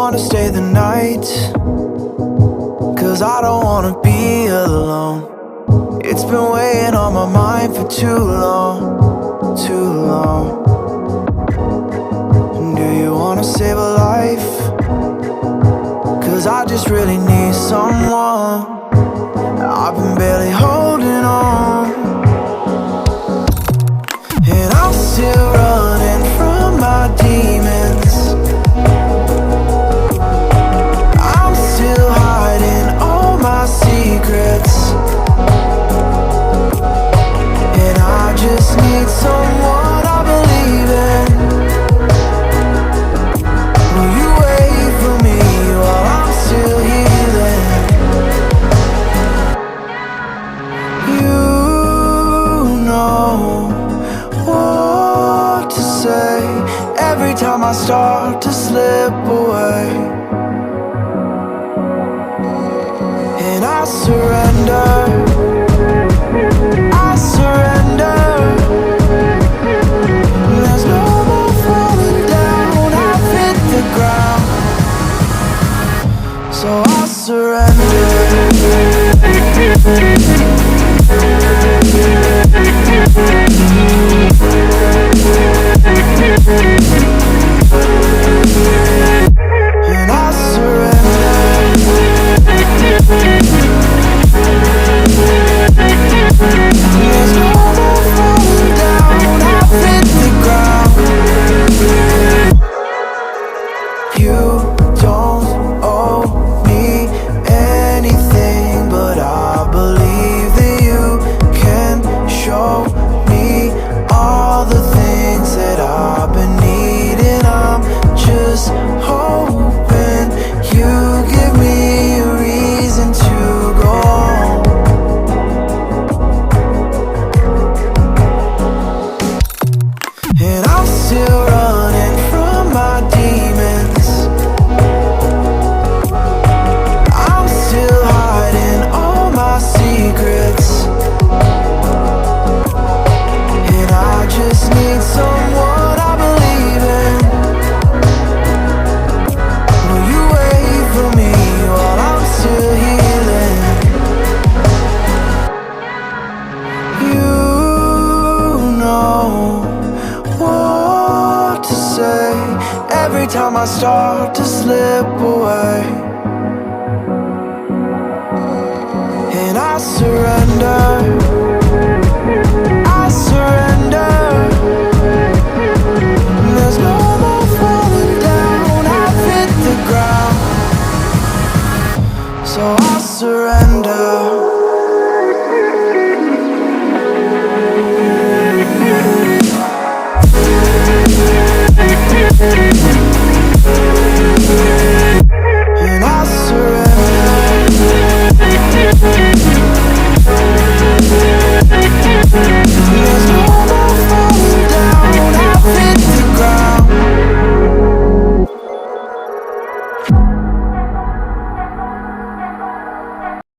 wanna stay the night? 'Cause I don't wanna be alone. It's been weighing on my mind for too long, too long. Do you wanna save a life? 'Cause I just really need someone. I've been barely holding on, and I'm still running from my demons. I'm still hiding all my secrets, and I just need someone I believe in. Will you wait for me while I'm still healing? You know what to say every time I start to slip away, and I surrender, I surrender. There's no more falling down, I've hit the ground, so I surrender. And I surrender. There's no more falling down, I've hit the ground. You don't owe me anything, but I believe that you can show me all the things that I've been needing. I'm just hoping you give me a reason to go on. And I'm still running from my demons. I'm still hiding all my secrets, and I just need someone I believe in. Will you wait for me while I'm still healing? You know what to say every time I start to slip away.